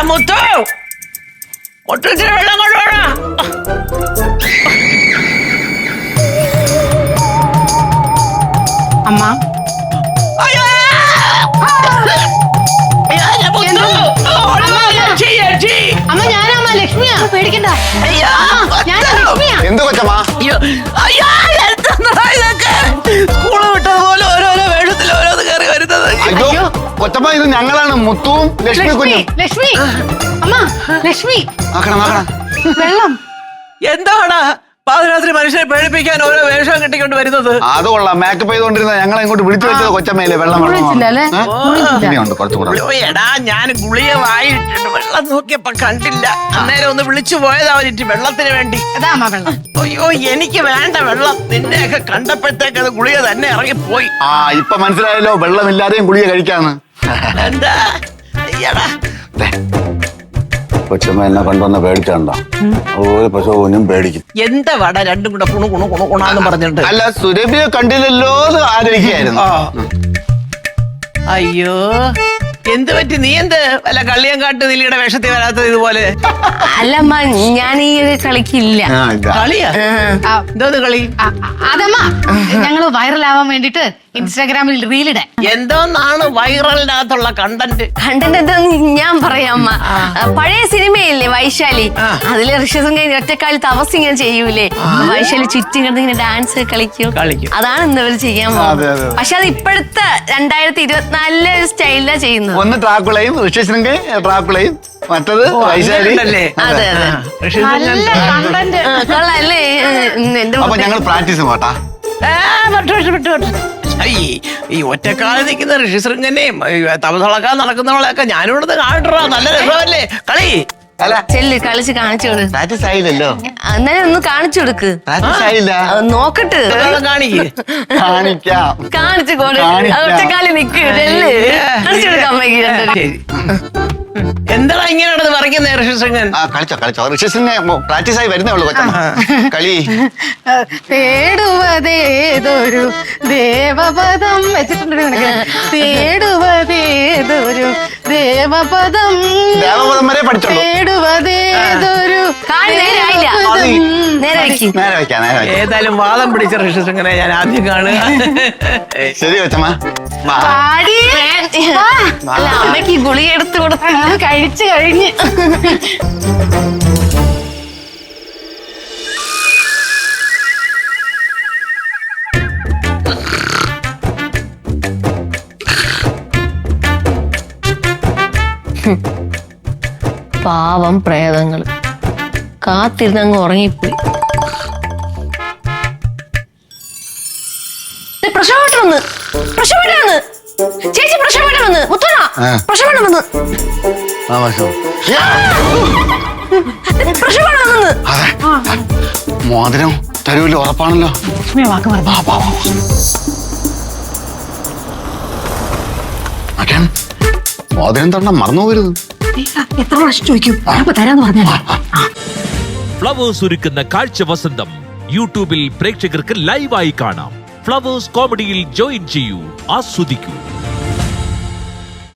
മുത്തു മുത്തത്തിന് വെള്ളം കൊണ്ടുപോടാ. അമ്മ അമ്മ ഞാനമ്മ ലക്ഷ്മിയാ, പേടിക്കണ്ട. ഞാൻ ലക്ഷ്മിയാ. എന്ത് കൊച്ചമ്മാ? സ്കൂള് വിട്ടതുപോലെ ഓരോരോ വേഷത്തിൽ ഓരോന്ന് കയറി വരുന്നത്. അയ്യോ കൊച്ചമ്മ, ഇത് ഞങ്ങളാണ് മുത്തുവും ലക്ഷ്മി കുഞ്ഞും. ലക്ഷ്മി അമ്മ, ലക്ഷ്മി നോക്കണം നോക്കണം. വെള്ളം. എന്താണ് പാതിരാത്രി മനുഷ്യരെ പേടിപ്പിക്കാൻ ഓരോ വേഷം കെട്ടിക്കൊണ്ട് വരുന്നത്? അത് കൊള്ളാം. മേക്കപ്പ് ചെയ്തോണ്ടിരുന്ന ഞങ്ങളെ ഇങ്ങോട്ട് വിളിച്ചു വെച്ചത് കൊച്ചമ്മയിലെ വെള്ളം ഇനിയുണ്ട് കുറച്ചുകൂടെ. എടാ ഞാൻ ഗുളിക വായിട്ടുണ്ട്, വെള്ളം നോക്കിയപ്പോ കണ്ടില്ല. അന്നേരം ഒന്ന് വിളിച്ചു പോയതാ അവരിട്ട് വെള്ളത്തിന് വേണ്ടി. അതാ വെള്ളം. അയ്യോ എനിക്ക് വേണ്ട വെള്ളം. നിന്നെയൊക്കെ കണ്ടപ്പോഴത്തേക്ക് അത് ഗുളിക തന്നെ ഇറങ്ങിപ്പോയി. ഇപ്പൊ മനസ്സിലായല്ലോ വെള്ളമില്ലാതെയും ഗുളിക കഴിക്കാന്ന്. എന്താ അയ്യടാ കൊച്ചമ്മ എന്നെ കൊണ്ടുവന്ന പേടിച്ചാണ്ടോ? ഒരു പശുവിനും പേടിക്കും. എന്താ വട രണ്ടും കൂടെ കുണു കുണു കുണു കുണാന്ന് പറഞ്ഞിട്ട്. അല്ല, സുരഭിയെ കണ്ടില്ലല്ലോ എന്ന് ആലോചിക്കായിരുന്നു. അയ്യോ എന്ത് പറ്റി? നീ എന്ത് വല്ല കള്ളിയങ്കാട്ട് നീലിയുടെ വേഷത്തിൽ വരാത്തത് ഇതുപോലെ? അല്ലമ്മ, ഞാൻ ഈ ഒരു കളിക്കില്ല. കളിയാ? എന്തോന്ന് കളി? അതമ്മ ഞങ്ങള് വൈറലാവാൻ വേണ്ടിട്ട് ഇൻസ്റ്റാഗ്രാമിൽ റീലിടാൻ. എന്തോന്നാണ് വൈറലിനകത്തുള്ള കണ്ടന്റ്? കണ്ടന്റ് എന്താന്ന് ഞാൻ പറയാം അമ്മ. പഴയ സിനിമയില്ലേ വൈശാലി, അതില് ഋഷസും കഴിഞ്ഞ് ഒറ്റക്കാലി തപസ് ഇങ്ങനെ ചെയ്യൂലേ, വൈശാലി ചുറ്റി കിടന്ന് ഇങ്ങനെ ഡാൻസ് കളിക്കും. അതാണ് ഇന്നവര് ചെയ്യാൻ പോകുന്നത്. പക്ഷെ അത് ഇപ്പോഴത്തെ 2024 സ്റ്റൈലിലാ ചെയ്യുന്നത്. ഒന്ന് ട്രാക്കുളയും ഋഷ്യശൃംഗ ട്രാക്കുളയും, മറ്റത് വൈശാലി. അതെ അതെ, നല്ല കണ്ടന്റ്. കൊള്ളാല്ലേ? എന്റെ അപ്പൊ ഞങ്ങൾ പ്രാക്ടീസ് പോട്ടാ. ഈ ഒറ്റക്കാലം നിൽക്കുന്ന ഋഷിശൃംഗനെയും തപസളക്കാൻ നടക്കുന്നവളെയൊക്കെ ഞാനിവിടുന്ന് കാണട്ടോ. നല്ല രസമല്ലേ കളി? ചെല്ല് കളിച്ച് കാണിച്ചു കൊടു. പ്രാക്ടീസ് ആയില്ലല്ലോ. എന്നാലും ഒന്ന് കാണിച്ചു കൊടുക്ക്. പ്രാക്ടീസ് ആയില്ല. നോക്കട്ട് കാണിക്കാം. കാണിച്ചു കൊടു. ഒറ്റക്കാലി നിക്ക്. ചെല്ല് കാണിച്ചു കൊടുക്കാം അമ്മയ്ക്ക്. എന്താ ഇങ്ങനെ നടന്ന് പറയുന്നേ ഋഷിശൃംഗൻ? കളിച്ചോ കളിച്ചോ. ഋഷ്യശൃംഗ പ്രാക്ടീസ് ആയി വരുന്നേ ഉള്ളൂ കൊച്ചമ്മ. കളി തേടുവതേതൊരു ദേവപദം വെച്ചിട്ടുണ്ട് നിനക്ക്. തേടുവതേതൊരു ദേവപദം, ദേവപദം വരെ പഠിച്ചോളൂ. തേടുവതേതൊരു നേരെ വെക്കാം. ഏതായാലും വാദം പിടിച്ച ഋഷിശൃംഗനെ ഞാൻ ആദ്യം കാണുക. ശരി കൊച്ചമ്മ. അല്ല, അമ്മയ്ക്ക് ഗുളിക എടുത്ത് കൊടുത്ത കഴിച്ചു കഴിഞ്ഞ്. പാവം പ്രേതങ്ങള് കാത്തിരുന്നങ്ങ് ഉറങ്ങിപ്പോയി. പ്രസവട്ടം വന്ന്, പ്രസവട്ടം വന്ന്, ചേച്ചി പ്രസവട്ടം വന്ന്, മുത്തണ പ്രസവട്ടം വന്ന്, പ്രസവട്ടം വന്ന്. മോതിരം തരൂല്ലോ, ഉറപ്പാണല്ലോ. മോതിരം തൊണ്ട മറന്നു പോകരുത്. എത്ര പ്രാവശ്യം ചോദിക്കും, തരാന്ന് പറഞ്ഞാ. ഫ്ലവേഴ്സ് ഒരുക്കുന്ന കാഴ്ച വസന്തം യൂട്യൂബിൽ പ്രേക്ഷകർക്ക് ലൈവായി കാണാം. ഫ്ലവേഴ്സ് കോമഡിയിൽ ജോയിൻ ചെയ്യൂ, ആസ്വദിക്കൂ.